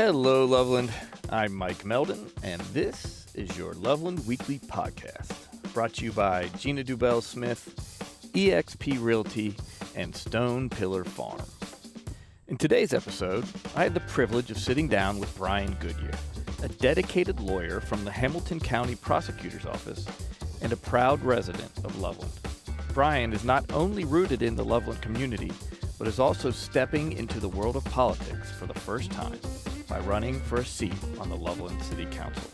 Hello, Loveland. I'm Mike Meldon, and this is your Loveland Weekly Podcast, brought to you by Gina Dubell-Smith, eXp Realty, and Stone Pillar Farm. In today's episode, I had the privilege of sitting down with Brian Goodyear, a dedicated lawyer from the Hamilton County Prosecutor's Office and a proud resident of Loveland. Brian is not only rooted in the Loveland community, but is also stepping into the world of politics for the first time by running for a seat on the Loveland City Council.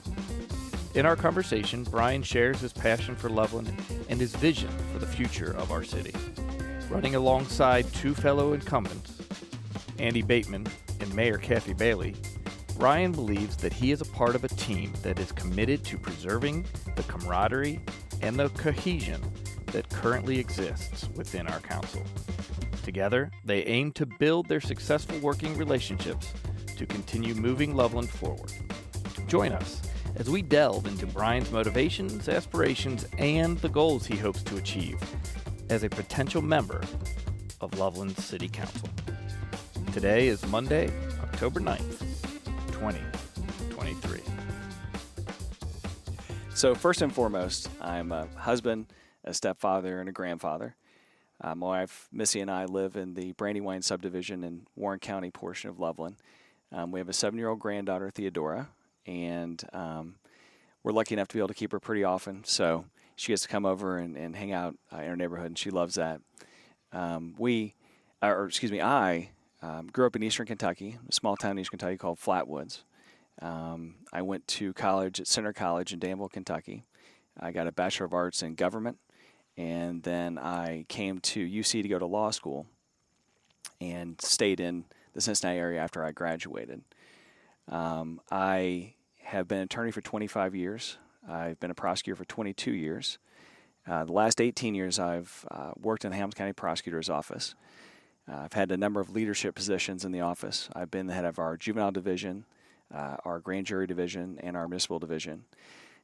In our conversation, Brian shares his passion for Loveland and his vision for the future of our city. Running alongside two fellow incumbents, Andy Bateman and Mayor Kathy Bailey, Brian believes that he is a part of a team that is committed to preserving the camaraderie and the cohesion that currently exists within our council. Together, they aim to build their successful working relationships to continue moving Loveland forward. Join us as we delve into Brian's motivations, aspirations, and the goals he hopes to achieve as a potential member of Loveland City Council. Today is Monday, October 9th, 2023. So first and foremost, I'm a husband, a stepfather, and a grandfather. My wife, Missy, and I live in the Brandywine subdivision in Warren County portion of Loveland. We have a 7-year-old granddaughter, Theodora, and we're lucky enough to be able to keep her pretty often. So she gets to come over and hang out in our neighborhood, and she loves that. I grew up in eastern Kentucky, a small town in eastern Kentucky called Flatwoods. I went to college at Center College in Danville, Kentucky. I got a Bachelor of Arts in Government, and then I came to UC to go to law school and stayed in the Cincinnati area after I graduated. I have been an attorney for 25 years. I've been a prosecutor for 22 years. The last 18 years I've worked in the Hamilton County Prosecutor's Office. I've had a number of leadership positions in the office. I've been the head of our juvenile division, our grand jury division, and our municipal division.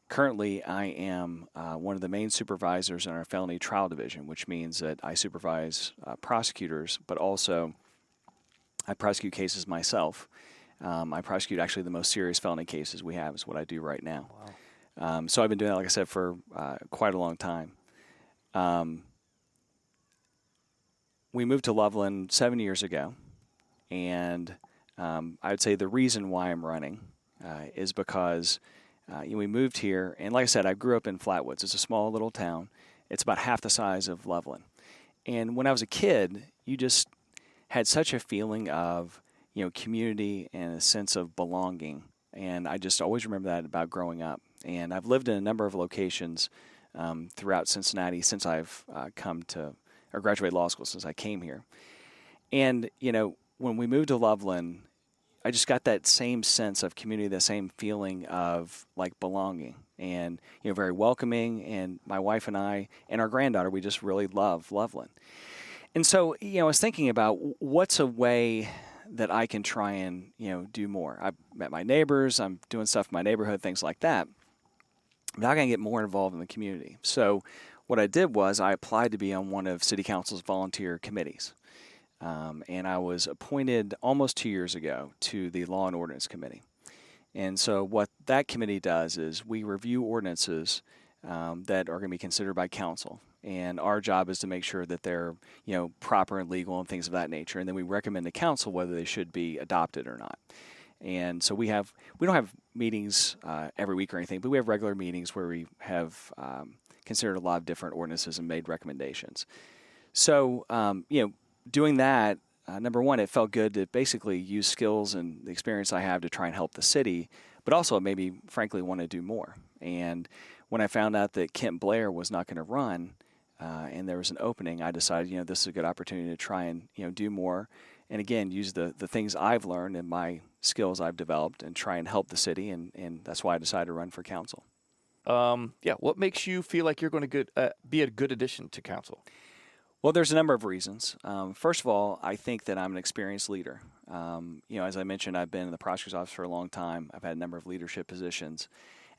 Currently, I am one of the main supervisors in our felony trial division, which means that I supervise prosecutors, but also I prosecute cases myself. I prosecute actually the most serious felony cases we have is what I do right now. Wow. So I've been doing that, like I said, for quite a long time. We moved to Loveland 7 years ago, and I would say the reason why I'm running is because we moved here, and like I said, I grew up in Flatwoods. It's a small little town. It's about half the size of Loveland. And when I was a kid, you just had such a feeling of, community and a sense of belonging. And I just always remember that about growing up. And I've lived in a number of locations throughout Cincinnati since I've graduated law school, since I came here. And, when we moved to Loveland, I just got that same sense of community, the same feeling of like belonging and, very welcoming. And my wife and I and our granddaughter, we just really love Loveland. And so, I was thinking about what's a way that I can try and, do more. I've met my neighbors, I'm doing stuff in my neighborhood, things like that. But how can I get more involved in the community? So what I did was I applied to be on one of City Council's volunteer committees. And I was appointed almost 2 years ago to the Law and Ordinance Committee. And so what that committee does is we review ordinances that are going to be considered by council. And our job is to make sure that they're, proper and legal and things of that nature. And then we recommend to council whether they should be adopted or not. And so we don't have meetings every week or anything, but we have regular meetings where we have considered a lot of different ordinances and made recommendations. So, doing that, number one, it felt good to basically use skills and the experience I have to try and help the city, but also maybe, frankly, want to do more. And when I found out that Kent Blair was not going to run and there was an opening, I decided, this is a good opportunity to try and, do more. And again, use the things I've learned and my skills I've developed and try and help the city. And that's why I decided to run for council. What makes you feel like you're going to be a good addition to council? Well, there's a number of reasons. First of all, I think that I'm an experienced leader. As I mentioned, I've been in the prosecutor's office for a long time. I've had a number of leadership positions.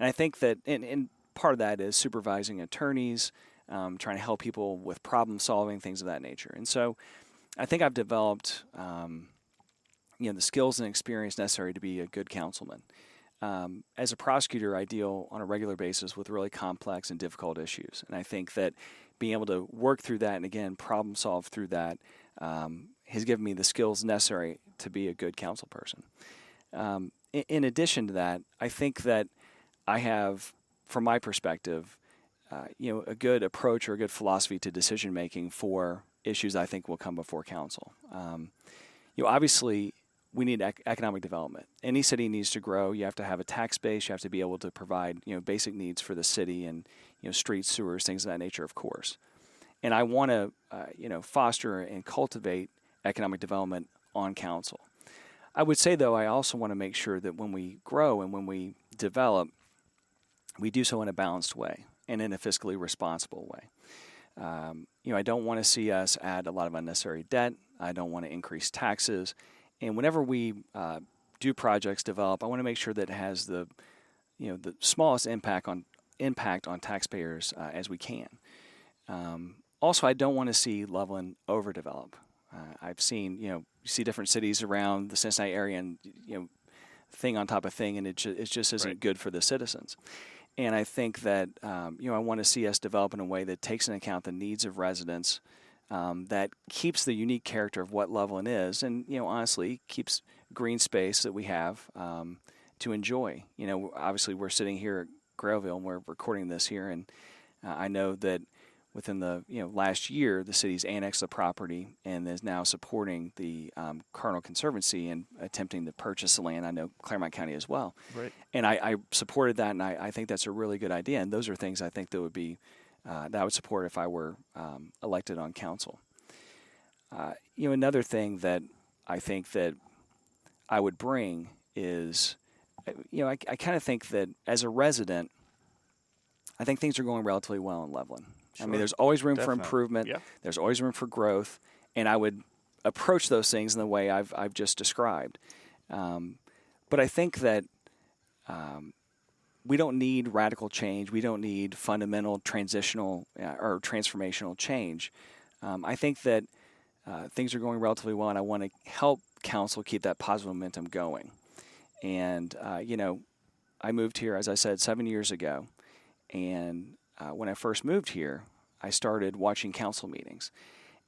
And I think that, and part of that is supervising attorneys, trying to help people with problem solving, things of that nature. And so I think I've developed, the skills and experience necessary to be a good councilman. As a prosecutor, I deal on a regular basis with really complex and difficult issues. And I think that being able to work through that and, again, problem solve through that has given me the skills necessary to be a good council person. In addition to that, I think that I have, from my perspective, a good approach or a good philosophy to decision making for issues I think will come before council. Obviously, we need economic development. Any city needs to grow. You have to have a tax base. You have to be able to provide basic needs for the city and streets, sewers, things of that nature, of course. And I want to foster and cultivate economic development on council. I would say, though, I also want to make sure that when we grow and when we develop, we do so in a balanced way and in a fiscally responsible way. I don't want to see us add a lot of unnecessary debt. I don't want to increase taxes. And whenever we do projects develop, I want to make sure that it has the smallest impact on taxpayers as we can. Also, I don't want to see Loveland overdevelop. I've seen, you see different cities around the Cincinnati area and, thing on top of thing, and it just isn't good for the citizens. And I think that, I want to see us develop in a way that takes into account the needs of residents, that keeps the unique character of what Loveland is, and, honestly, keeps green space that we have to enjoy. Obviously, we're sitting here at Grailville, and we're recording this here, and I know that within the last year, the city's annexed the property and is now supporting the Cardinal Conservancy and attempting to purchase the land. I know Claremont County as well. Right. And I supported that, and I think that's a really good idea. And those are things I think that would be that I would support if I were elected on council. Another thing that I think that I would bring is, I kind of think that as a resident, I think things are going relatively well in Loveland. Sure. I mean, there's always room for improvement. Yeah. There's always room for growth, and I would approach those things in the way I've just described. But I think that we don't need radical change. We don't need fundamental transitional or transformational change. I think that things are going relatively well, and I want to help council keep that positive momentum going. And I moved here, as I said, 7 years ago, and when I first moved here, I started watching council meetings,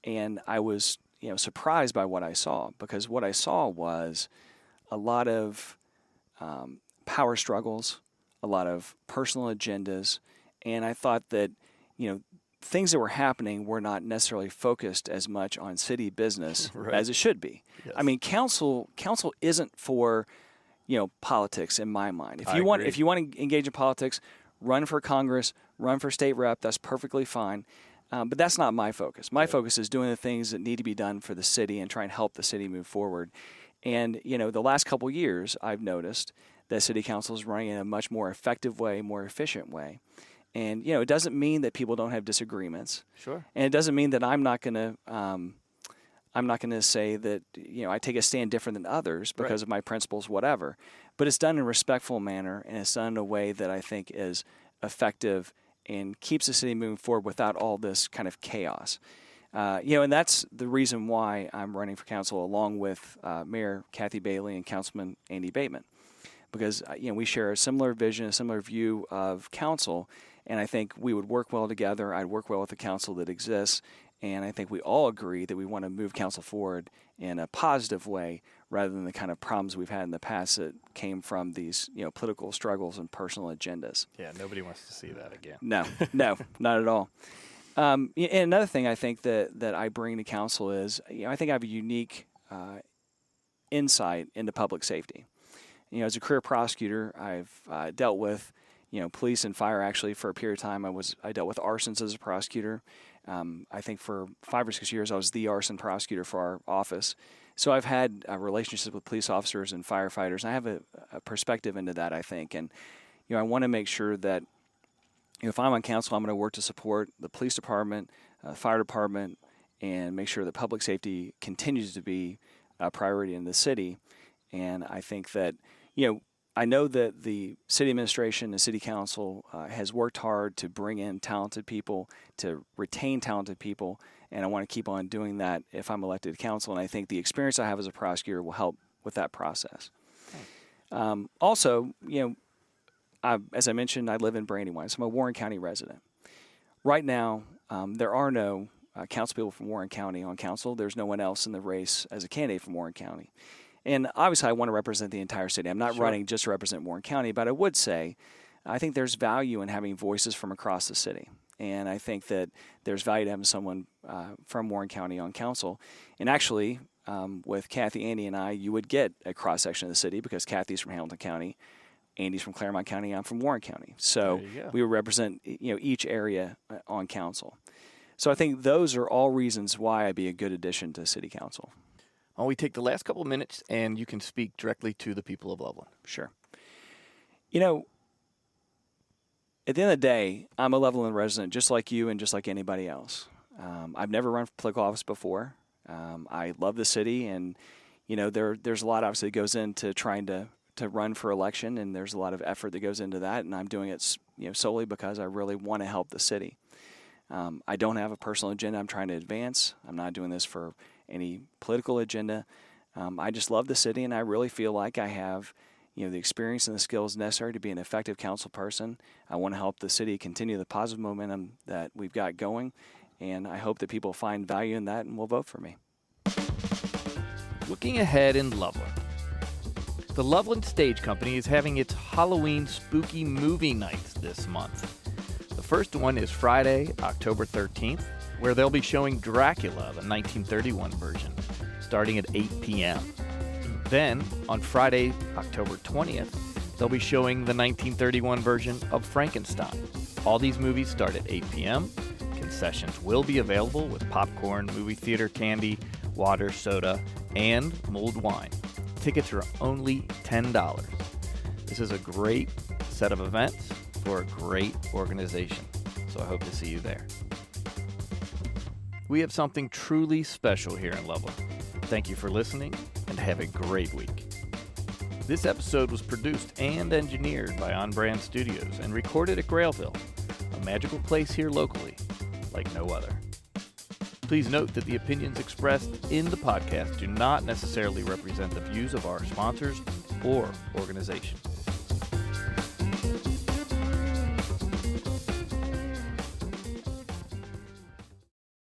and I was, surprised by what I saw, because what I saw was a lot of power struggles, a lot of personal agendas, and I thought that, things that were happening were not necessarily focused as much on city business right. as it should be. Yes. I mean, council isn't for, politics in my mind. If you want to engage in politics, run for Congress, run for state rep, that's perfectly fine. But that's not my focus. My focus is doing the things that need to be done for the city and try and help the city move forward. And, the last couple of years, I've noticed that city council is running in a much more effective way, more efficient way. And, it doesn't mean that people don't have disagreements. Sure. And it doesn't mean that I'm not going to say that, I take a stand different than others because of my principles, whatever. But it's done in a respectful manner, and it's done in a way that I think is effective and keeps the city moving forward without all this kind of chaos. And that's the reason why I'm running for council along with Mayor Kathy Bailey and Councilman Andy Bateman, because, we share a similar vision, a similar view of council, and I think we would work well together. I'd work well with the council that exists, and I think we all agree that we want to move council forward in a positive way rather than the kind of problems we've had in the past that came from these, political struggles and personal agendas. Yeah, nobody wants to see that again. No, not at all. And another thing I think that I bring to council is, I think I have a unique insight into public safety. As a career prosecutor, I've dealt with, police and fire. Actually, for a period of time, I dealt with arsons as a prosecutor. I think for 5 or 6 years, I was the arson prosecutor for our office. So I've had relationships with police officers and firefighters, and I have a perspective into that, I think. And, I want to make sure that, if I'm on council, I'm going to work to support the police department, fire department, and make sure that public safety continues to be a priority in the city. And I think that, I know that the city administration and city council has worked hard to bring in talented people, to retain talented people, and I want to keep on doing that if I'm elected to council. And I think the experience I have as a prosecutor will help with that process. Also, as I mentioned, I live in Brandywine, so I'm a Warren County resident. Right now, there are no council people from Warren County on council. There's no one else in the race as a candidate from Warren County. And obviously, I want to represent the entire city. I'm not running just to represent Warren County, but I would say I think there's value in having voices from across the city. And I think that there's value to having someone from Warren County on council. And actually, with Kathy, Andy, and I, you would get a cross-section of the city because Kathy's from Hamilton County, Andy's from Claremont County, I'm from Warren County. So we would represent each area on council. So I think those are all reasons why I'd be a good addition to city council. Well, we take the last couple of minutes, and you can speak directly to the people of Loveland. Sure. At the end of the day, I'm a Loveland resident just like you and just like anybody else. I've never run for political office before. I love the city, and there's a lot obviously that goes into trying to run for election, and there's a lot of effort that goes into that, and I'm doing it solely because I really want to help the city. I don't have a personal agenda I'm trying to advance. I'm not doing this for any political agenda. I just love the city, and I really feel like I have the experience and the skills necessary to be an effective council person. I want to help the city continue the positive momentum that we've got going, and I hope that people find value in that and will vote for me. Looking ahead in Loveland. The Loveland Stage Company is having its Halloween spooky movie nights this month. The first one is Friday, October 13th, where they'll be showing Dracula, the 1931 version, starting at 8 p.m. Then, on Friday, October 20th, they'll be showing the 1931 version of Frankenstein. All these movies start at 8 p.m. Concessions will be available with popcorn, movie theater candy, water, soda, and mulled wine. Tickets are only $10. This is a great set of events for a great organization, so I hope to see you there. We have something truly special here in Loveland. Thank you for listening, and have a great week. This episode was produced and engineered by On Brand Studios and recorded at Grailville, a magical place here locally, like no other. Please note that the opinions expressed in the podcast do not necessarily represent the views of our sponsors or organizations.